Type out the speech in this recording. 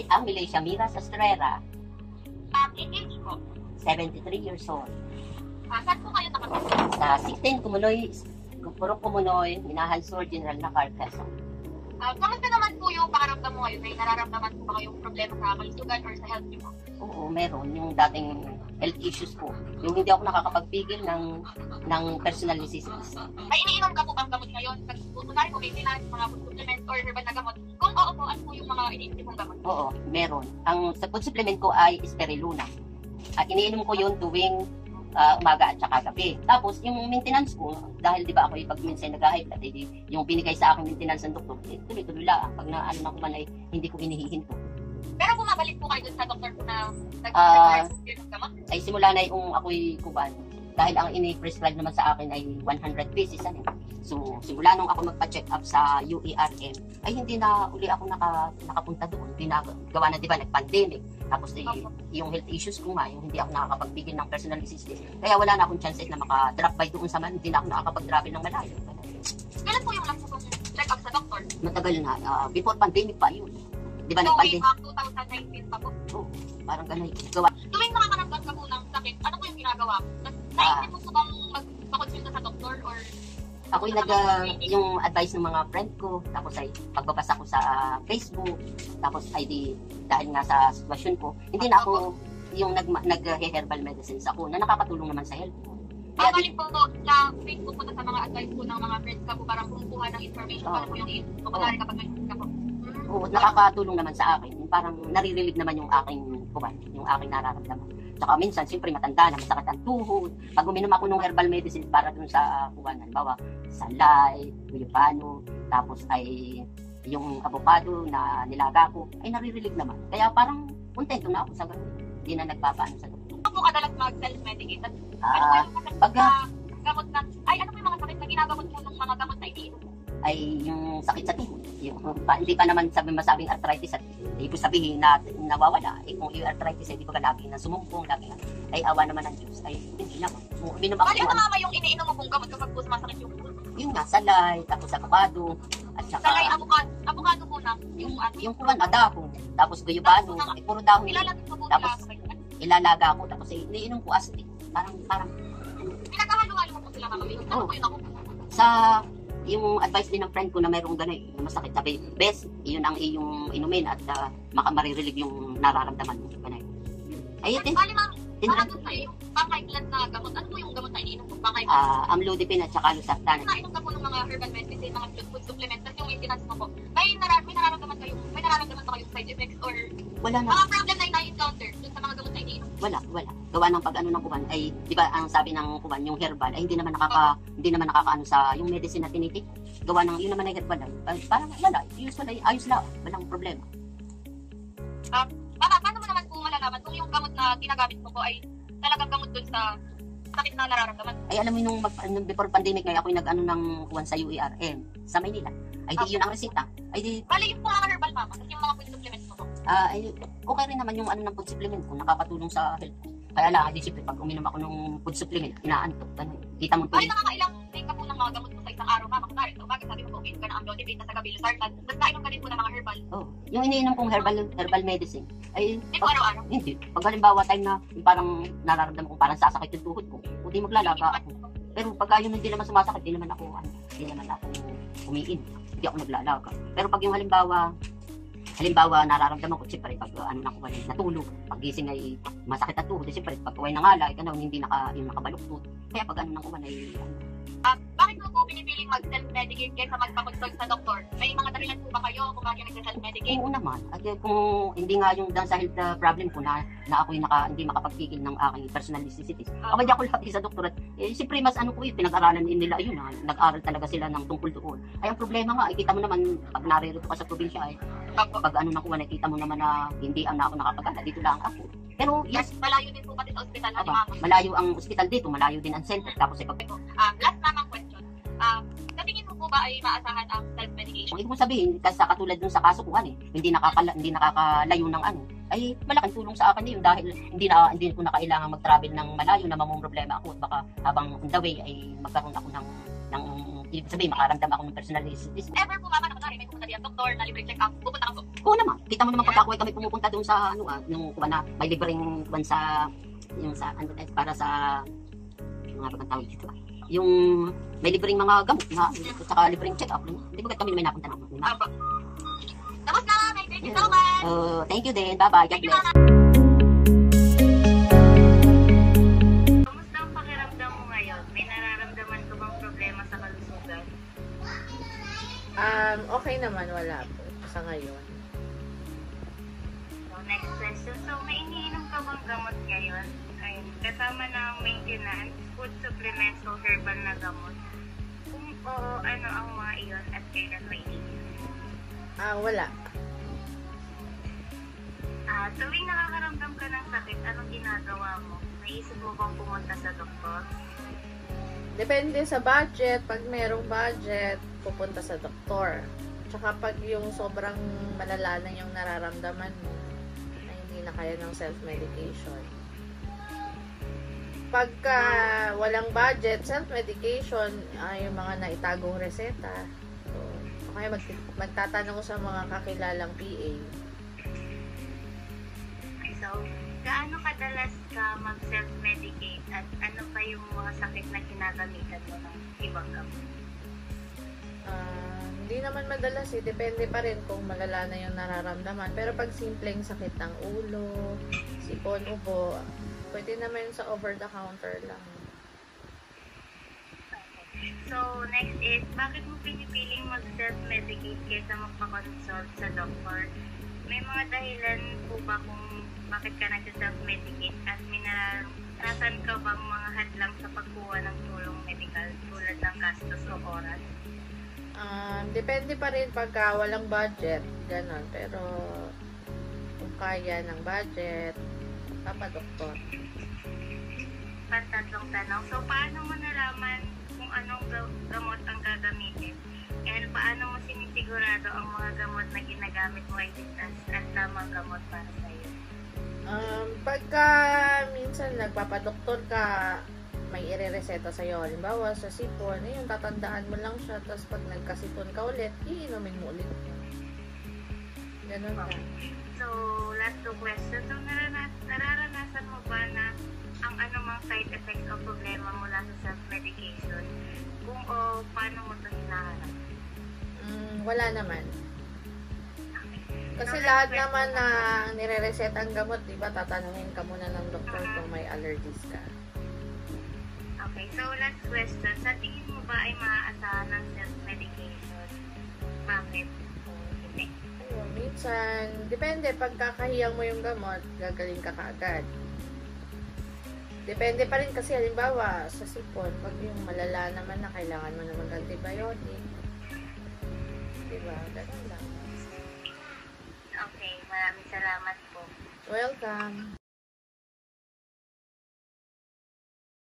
ay ang Milicia Mira Sastrera, Age po. 73 years old. Saan po kayo nakatira? Sa 16 Kumunoy, Purok Kumunoy, Minahan Sur, General Nakar, Quezon. Kamusta naman po yung pakaramdam mo ngayon? May nararamdaman po ba kayong problema sa kalusugan or sa health niyo po? Oo, meron. Yung dating health issues ko. Yung hindi ako nakakapagpigil ng personal necessities. May iniinom ka po bang gamot ngayon? Kunwari po, maintenance, mga food supplement or herbal na gamot. Kung oo po, ano po yung mga iniinom mong gamot? Oo, meron. Ang sa food supplement ko ay Spirulina. At iniinom ko yun tuwing umaga at saka gabi. Tapos, yung maintenance ko, dahil di ba ako pag minsan nag-high blood, yung binigay sa akin maintenance ng doktor, tuloy-tuloy lang. Pag na ko man ay hindi ko hinihihinto. Pero bumabalik po kayo dun sa doktor po na nag-require ng gamot? Ay simula na yung ako'y kuban. Dahil ang ini-prescribe naman sa akin ay 100 pieces. So, simula nung ako magpa-check up sa UERM, ay hindi na uli ako nakapunta doon. Hindi na gawa na, di ba, nag-pandemic. Tapos yung health issues ko nga, yung hindi ako nakakapagpigil ng personal necessities. Kaya wala na akong chances na maka-drop by doon sa man. Hindi na ako nakakapag-drop ng malayo. Kailan po yung last po check up sa doktor? Matagal na. Before pandemic pa yun. Di ba, So, way nag-pandemic? back 2019 pa po. Oo, parang ganun. Gawa. Tuwing nakakaramdam ka po ng sakit, ano po yung ginagawa? Naisip mo po bang magpakonsulta sa doktor or Ako yung advice ng mga friend ko, tapos ay pagbabasa ko sa Facebook, tapos ay dahil nga sa sitwasyon ko, hindi na ako yung nag-herbal medicines ako na nakakatulong naman sa health ko. babalik po sa Facebook po sa mga advice po ng mga friends ka po para kumukuha ng information para po yung ipapagari kapag nag-isip ka po. Oo, nakakatulong naman sa akin. Parang nare-relieve naman yung aking kuwan, yung aking nararamdaman. Tsaka minsan, siyempre matanda na, masakit ang tuhod. Pag uminom ako ng herbal medicine para dun sa kuwan, halimbawa, salay, guyupano, tapos ay yung avocado na nilaga ko, ay nare-relieve naman. Kaya parang kontento na ako sa ganun. Hindi na nagpapaano sa doktor. Ano po kadalas mag-self-medicate? Ano po yung pag gamot na, ay ano po yung mga sakit na ginagamot mo ng mga gamot na iniinom mo? ay yung sakit sa tuhod. Hindi pa naman masabing arthritis at ibig sabihin na nawawala. Kung yung arthritis, hindi pa lagi na sumumpong, lagi na, ay awa naman ng Diyos, ay hindi naman. Uminom ako. Bali, ano mama yung iniinom mo pong gamot kapag po sumasakit yung tuhod? Yung nga, salay, tapos avocado, at saka... Salay, avocado po na, yung ano? Yung kuwan, dahon, tapos guyabano, puro dahon. Ilalagay po po tapos ilalaga ko, tapos iniinom ko astig. Parang... Pinagkahalo-halo mo po sila kakabili. Ano po yun ako? Sa... Yung advice din ng friend ko na mayroong gano'n, yung masakit, sabi, best, yun ang iyong inumin at marirelieve yung nararamdaman mo. Gano'n. Ay, Bali, ma'am, baka doon sa iyong pang-high-blood na gamot. Ano po yung gamot na iniinom mo? Pang-high-blood? Amlodipine at saka losartan. Nainom ka po ng mga herbal medicine, mga food supplements, at yung maintenance mo po. May nararamdaman ba kayong side effects or wala na. mga problem na na-encounter dun sa mga gamot na iniinom? Wala. Gawa ng pag-ano ng kuwan ay, di ba ang sabi ng kuwan, yung herbal ay hindi naman nakakaano sa yung medicine na tinitik. Gawa ng yun naman ay herbal ay parang wala, usually ayos lang, walang problema. Paano mo naman po malalaman kung yung gamot na ginagamit mo po ay talagang gamot dun sa sakit na nararamdaman? Ay alam mo nung before pandemic ngayon ako'y nag-ano ng kuwan sa UERM sa Maynila. Ay di yun ang resita. Ay di bali yung mga herbal mama, at yung mga food supplements mo po. ay okay rin naman yung ano ng food supplement ko, nakakatulong sa health ko. Kaya lang, ay siyempre pag uminom ako ng food supplement, inaantok. Kita mo Ay, nakakailang take ka po ng mga gamot mo sa isang araw, mama. Kunwari, so bakit sabi mo po, uminom ka na amlodipine na sa gabi, losartan. Tapos nainom ka din po ng mga herbal. Oh, yung iniinom kong herbal medicine, ay Hindi po araw-araw. hindi. Pag halimbawa time na yung parang nararamdaman ko parang sasakit yung tuhod ko, hindi maglalaga ako. Pero pagka yun hindi naman sumasakit, hindi naman ako umiin. Hindi ako naglalaga. Pero pag yung halimbawa nararamdaman ko, siyempre pag natulog, pagising ay masakit ang tuhod, siyempre pag kuway nangalay, hindi nakabaluktot. Kaya pag ng kuwan ay Bakit mo po pinipiling mag-self-medicate kaysa magpakonsult sa doktor? May mga dahilan po ba kayo kung bakit nag-self-medicate? oo naman. At kung hindi nga yung dahil sa health problem ko na ako'y hindi makapagpigil ng aking personal necessities. Okay, di ako laki sa doktor. Siyempre mas pinag-aralan din nila yun. Nag-aral talaga sila ng tungkol doon. Ay ang problema nga, kita mo naman pag naririto ka sa probinsya ay pag nakuha, nakita mo naman na hindi ako nakapagana. Dito lang ako. Pero yes, malayo din po pati sa ospital na mama. malayo ang ospital dito, malayo din ang center. Tapos Last namang question. Sa tingin mo po ba ay maasahan ang self-medication? Ibig mo sabihin, kasi katulad dun sa kaso ko, hindi nakakalayo ng ay malaking tulong sa akin yun dahil hindi ko na kailangan mag-travel ng malayo na mamumroblema ako at baka habang on the way ay magkaroon ako ng ibig sabihin, makaramdam ako ng personal disease. Ever po mama na kunwari may pupunta diyan doktor na libre check-up, pupunta ka po? Oo naman. Kita mo naman pagkakuhay kami pumupunta doon sa nung kuha na may libreng kuwan sa yung sa para sa mga bagong tawag dito. Yung may libreng mga gamot na at saka libreng check-up. Hindi ko kami may napunta naman. Apo. Tapos na, thank you so much. Thank you din. Bye-bye. God bless. Kumusta ang pakiramdam mo ngayon? May nararamdaman ka bang problema sa kalusugan? Okay naman, wala po sa ngayon. So, next question. So, may iniinom ka bang gamot ngayon? Ayun, kasama ng maintenance, food supplements o herbal na gamot? Kung oo, ano ang mga iyon at kailan may iniinom? Wala. Tuwing nakakaramdam ka ng sakit, anong ginagawa mo? Naisip mo bang pumunta sa doktor? Depende sa budget. Pag merong budget, pupunta sa doktor. Tsaka pag yung sobrang malala na yung nararamdaman mo, na hindi na kaya ng self-medication. Pagka walang budget, self-medication, yung mga naitagong reseta. So, kaya magtatanong sa mga kakilalang PA. So, gaano kadalas ka mag-self-medicate at ano pa yung mga sakit na ginagamitan mo ng ibang gamot? Hindi naman madalas eh. Depende pa rin kung malala na yung nararamdaman. Pero pag simpleng sakit ng ulo, sipon, ubo, pwede naman sa over-the-counter lang. So, next is, bakit mo pinipiling mag-self-medicate kaysa magpa-consult sa doktor? May mga dahilan po ba kung bakit ka nag-self-medicate at may naranasan ka bang mga hadlang sa pagkuha ng tulong medical tulad ng gastos o oras? Depende pa rin pagka walang budget, ganon. Pero kung kaya ng budget, papadoktor. Pantatlong tanong. So, paano mo nalaman kung anong gamot ang gagamitin? And paano mo sinisigurado ang mga gamot na ginagamit mo ay ligtas at tamang gamot para sa iyo? Pagka minsan nagpapadoktor ka, may ire-reseta sa'yo. Halimbawa, sa sipon, yung tatandaan mo lang siya, tapos pag nagkasipon ka ulit, iinumin mo ulit. Ganun lang. So, last two questions. So, nararanasan mo ba na ang anumang side effect o problema mula sa self-medication? Kung o, paano mo ito hinaharap? Wala naman. Kasi So, lahat last naman question na nire-reset ang gamot, di ba, tatanungin ka muna ng doktor kung may allergies ka. Okay, so last question. Sa tingin mo ba ay maaasahan ng self-medication? Bakit o hindi? Ayun, minsan, depende, pag kakahiyang mo yung gamot, gagaling ka kaagad. Depende pa rin kasi, halimbawa, sa sipon, pag yung malala naman na kailangan mo na mag-antibiotic, diba, ganun lang. Okay, maraming salamat po. Welcome!